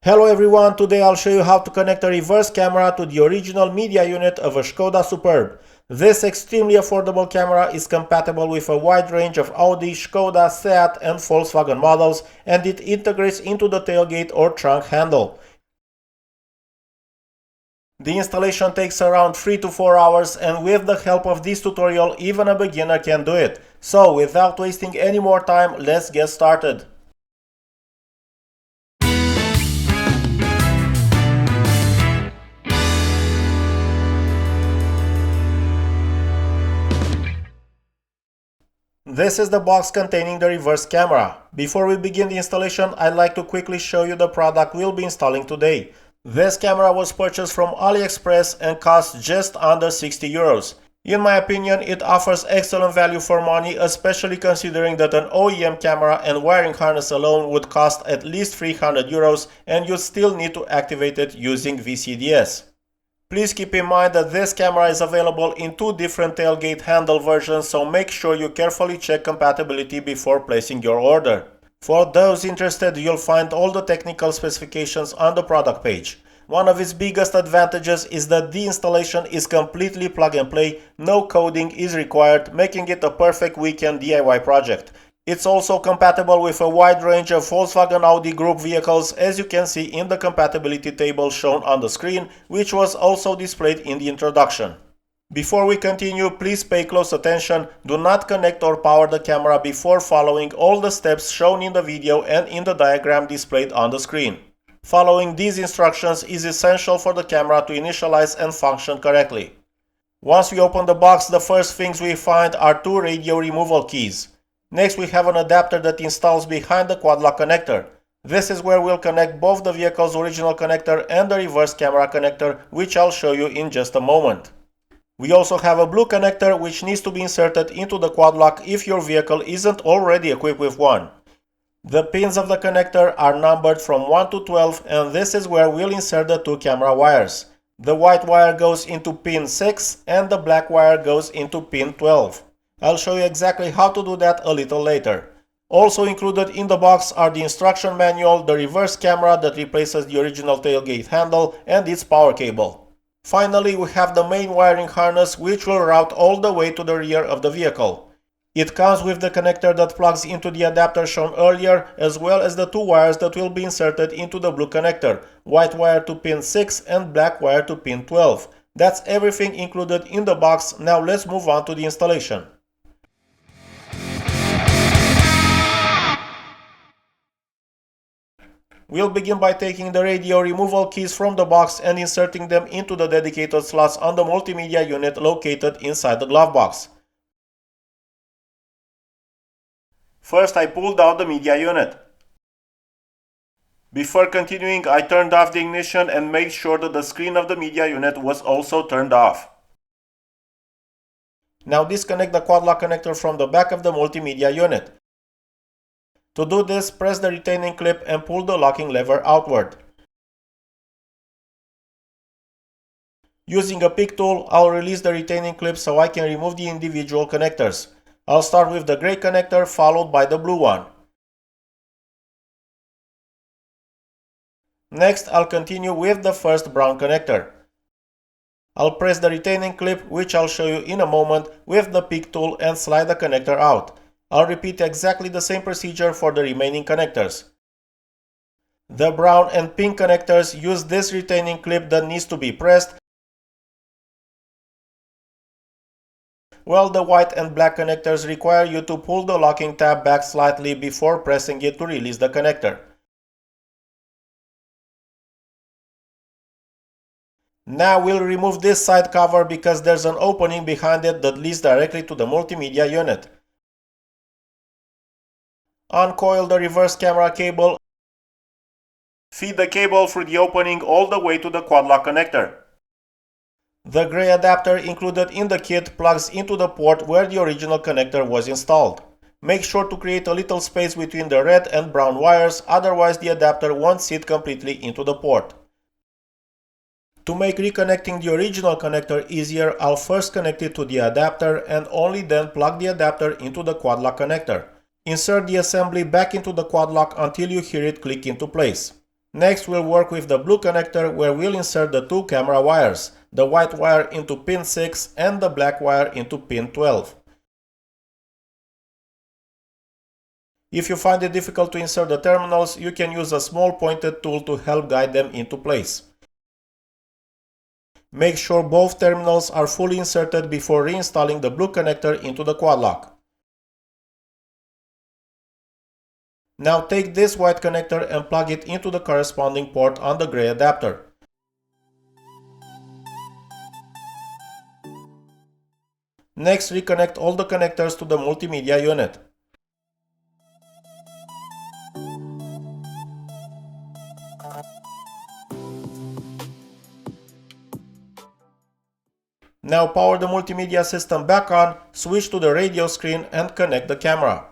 Hello everyone, today I'll show you how to connect a reverse camera to the original media unit of a Skoda Superb. This extremely affordable camera is compatible with a wide range of Audi, Skoda, SEAT and Volkswagen models, and it integrates into the tailgate or trunk handle. The installation takes around 3 to 4 hours, and with the help of this tutorial even a beginner can do it. So without wasting any more time, let's get started. This is the box containing the reverse camera. Before we begin the installation, I'd like to quickly show you the product we'll be installing today. This camera was purchased from AliExpress and costs just under 60 euros. In my opinion, it offers excellent value for money, especially considering that an OEM camera and wiring harness alone would cost at least 300 euros and you'd still need to activate it using VCDS. Please keep in mind that this camera is available in two different tailgate handle versions, so make sure you carefully check compatibility before placing your order. For those interested, you'll find all the technical specifications on the product page. One of its biggest advantages is that the installation is completely plug and play, no coding is required, making it a perfect weekend DIY project. It's also compatible with a wide range of Volkswagen Audi Group vehicles, as you can see in the compatibility table shown on the screen, which was also displayed in the introduction. Before we continue, please pay close attention. Do not connect or power the camera before following all the steps shown in the video and in the diagram displayed on the screen. Following these instructions is essential for the camera to initialize and function correctly. Once we open the box, the first things we find are two radio removal keys. Next, we have an adapter that installs behind the Quadlock connector. This is where we'll connect both the vehicle's original connector and the reverse camera connector, which I'll show you in just a moment. We also have a blue connector which needs to be inserted into the Quadlock if your vehicle isn't already equipped with one. The pins of the connector are numbered from 1 to 12, and this is where we'll insert the two camera wires. The white wire goes into pin 6 and the black wire goes into pin 12. I'll show you exactly how to do that a little later. Also included in the box are the instruction manual, the reverse camera that replaces the original tailgate handle, and its power cable. Finally, we have the main wiring harness, which will route all the way to the rear of the vehicle. It comes with the connector that plugs into the adapter shown earlier, as well as the two wires that will be inserted into the blue connector, white wire to pin 6 and black wire to pin 12. That's everything included in the box. Now let's move on to the installation. We'll begin by taking the radio removal keys from the box and inserting them into the dedicated slots on the multimedia unit located inside the glove box. First, I pulled out the media unit. Before continuing, I turned off the ignition and made sure that the screen of the media unit was also turned off. Now disconnect the Quadlock connector from the back of the multimedia unit. To do this, press the retaining clip and pull the locking lever outward. Using a pick tool, I'll release the retaining clip so I can remove the individual connectors. I'll start with the gray connector followed by the blue one. Next, I'll continue with the first brown connector. I'll press the retaining clip, which I'll show you in a moment, with the pick tool and slide the connector out. I'll repeat exactly the same procedure for the remaining connectors. The brown and pink connectors use this retaining clip that needs to be pressed, while the white and black connectors require you to pull the locking tab back slightly before pressing it to release the connector. Now we'll remove this side cover because there's an opening behind it that leads directly to the multimedia unit. Uncoil the reverse camera cable. Feed the cable through the opening all the way to the Quadlock connector. The gray adapter included in the kit plugs into the port where the original connector was installed. Make sure to create a little space between the red and brown wires, otherwise the adapter won't sit completely into the port. To make reconnecting the original connector easier, I'll first connect it to the adapter and only then plug the adapter into the Quadlock connector. Insert the assembly back into the Quadlock until you hear it click into place. Next, we'll work with the blue connector where we'll insert the two camera wires, the white wire into pin 6 and the black wire into pin 12. If you find it difficult to insert the terminals, you can use a small pointed tool to help guide them into place. Make sure both terminals are fully inserted before reinstalling the blue connector into the Quadlock. Now take this white connector and plug it into the corresponding port on the gray adapter. Next, reconnect all the connectors to the multimedia unit. Now power the multimedia system back on, switch to the radio screen and connect the camera.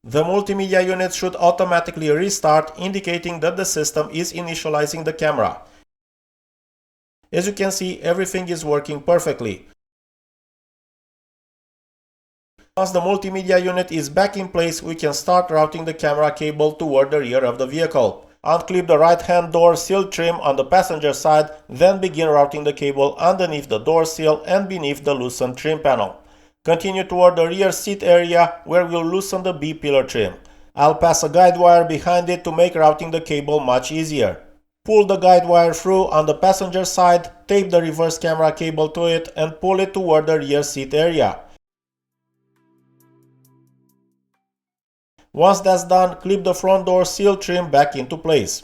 The multimedia unit should automatically restart, indicating that the system is initializing the camera. As you can see, everything is working perfectly. Once the multimedia unit is back in place, we can start routing the camera cable toward the rear of the vehicle. Unclip the right-hand door seal trim on the passenger side, then begin routing the cable underneath the door seal and beneath the loosened trim panel. Continue toward the rear seat area where we'll loosen the B-pillar trim. I'll pass a guide wire behind it to make routing the cable much easier. Pull the guide wire through on the passenger side, tape the reverse camera cable to it and pull it toward the rear seat area. Once that's done, clip the front door seal trim back into place.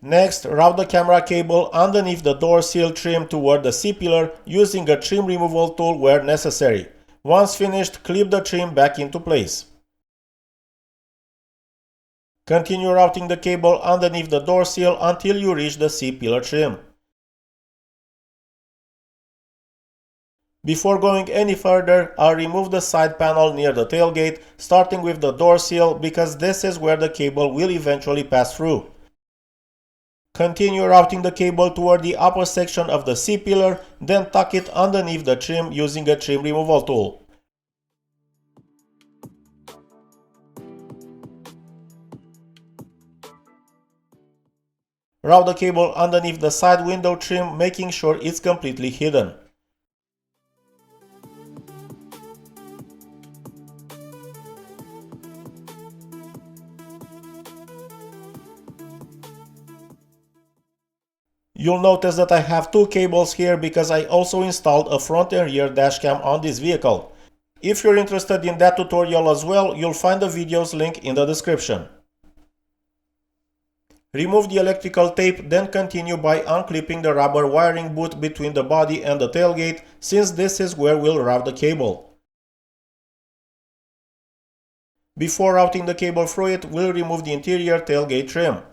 Next, route the camera cable underneath the door seal trim toward the C-pillar using a trim removal tool where necessary. Once finished, clip the trim back into place. Continue routing the cable underneath the door seal until you reach the C-pillar trim. Before going any further, I'll remove the side panel near the tailgate, starting with the door seal because this is where the cable will eventually pass through. Continue routing the cable toward the upper section of the C-pillar, then tuck it underneath the trim using a trim removal tool. Route the cable underneath the side window trim, making sure it's completely hidden. You'll notice that I have two cables here because I also installed a front and rear dashcam on this vehicle. If you're interested in that tutorial as well, you'll find the video's link in the description. Remove the electrical tape, then continue by unclipping the rubber wiring boot between the body and the tailgate, since this is where we'll route the cable. Before routing the cable through it, we'll remove the interior tailgate trim.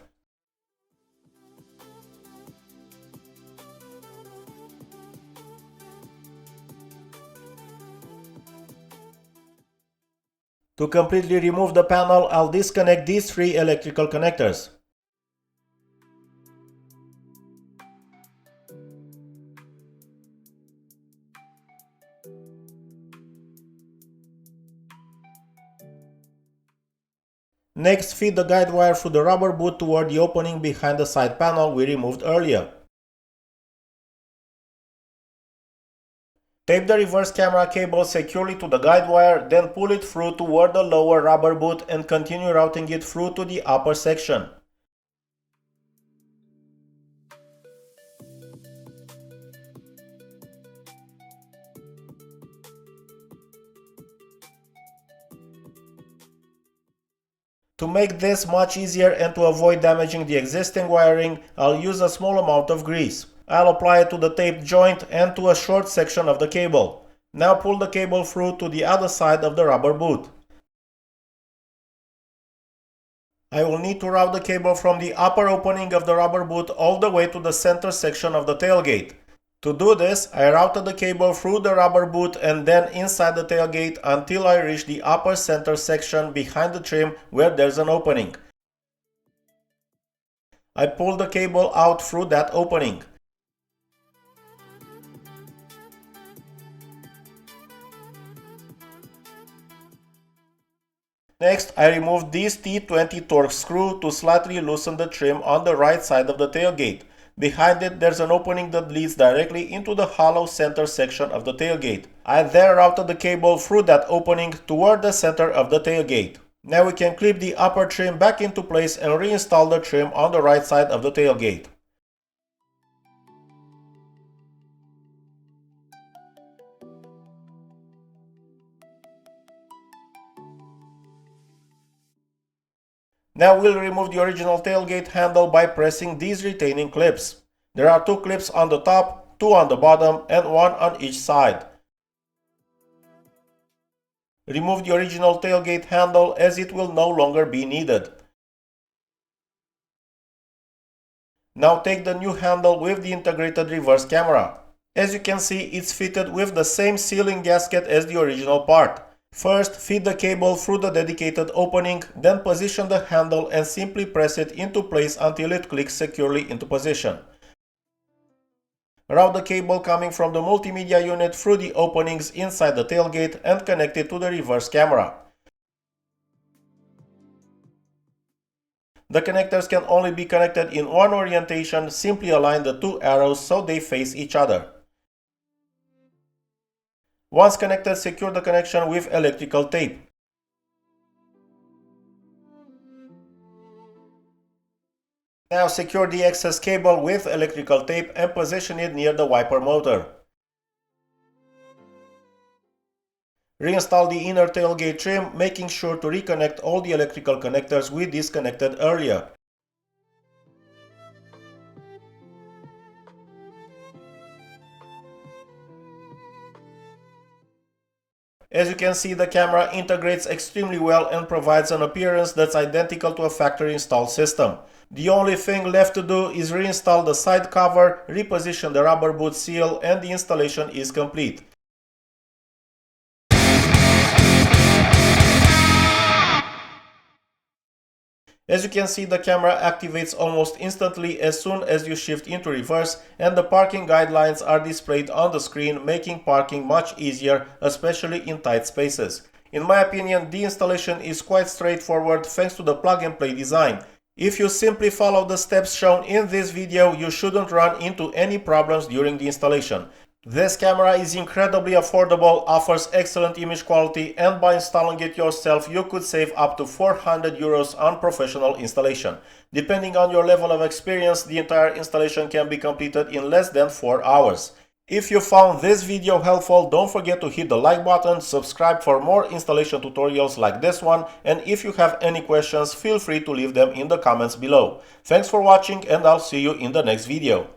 To completely remove the panel, I'll disconnect these three electrical connectors. Next, feed the guide wire through the rubber boot toward the opening behind the side panel we removed earlier. Tape the reverse camera cable securely to the guide wire, then pull it through toward the lower rubber boot and continue routing it through to the upper section. To make this much easier and to avoid damaging the existing wiring, I'll use a small amount of grease. I'll apply it to the taped joint and to a short section of the cable. Now pull the cable through to the other side of the rubber boot. I will need to route the cable from the upper opening of the rubber boot all the way to the center section of the tailgate. To do this, I routed the cable through the rubber boot and then inside the tailgate until I reach the upper center section behind the trim where there's an opening. I pulled the cable out through that opening. Next, I removed this T20 torque screw to slightly loosen the trim on the right side of the tailgate. Behind it, there's an opening that leads directly into the hollow center section of the tailgate. I then routed the cable through that opening toward the center of the tailgate. Now we can clip the upper trim back into place and reinstall the trim on the right side of the tailgate. Now we'll remove the original tailgate handle by pressing these retaining clips. There are 2 clips on the top, 2 on the bottom, and 1 on each side. Remove the original tailgate handle as it will no longer be needed. Now take the new handle with the integrated reverse camera. As you can see, it's fitted with the same sealing gasket as the original part. First, feed the cable through the dedicated opening, then position the handle and simply press it into place until it clicks securely into position. Route the cable coming from the multimedia unit through the openings inside the tailgate and connect it to the reverse camera. The connectors can only be connected in one orientation. Simply align the 2 arrows so they face each other. Once connected, secure the connection with electrical tape. Now secure the excess cable with electrical tape and position it near the wiper motor. Reinstall the inner tailgate trim, making sure to reconnect all the electrical connectors we disconnected earlier. As you can see, the camera integrates extremely well and provides an appearance that's identical to a factory installed system. The only thing left to do is reinstall the side cover, reposition the rubber boot seal, and the installation is complete. As you can see, the camera activates almost instantly as soon as you shift into reverse, and the parking guidelines are displayed on the screen, making parking much easier, especially in tight spaces. In my opinion, the installation is quite straightforward thanks to the plug-and-play design. If you simply follow the steps shown in this video, you shouldn't run into any problems during the installation. This camera is incredibly affordable, offers excellent image quality, and by installing it yourself you could save up to 400 euros on professional installation. Depending on your level of experience, the entire installation can be completed in less than 4 hours. If you found this video helpful, don't forget to hit the like button, subscribe for more installation tutorials like this one, and if you have any questions, feel free to leave them in the comments below. Thanks for watching, and I'll see you in the next video.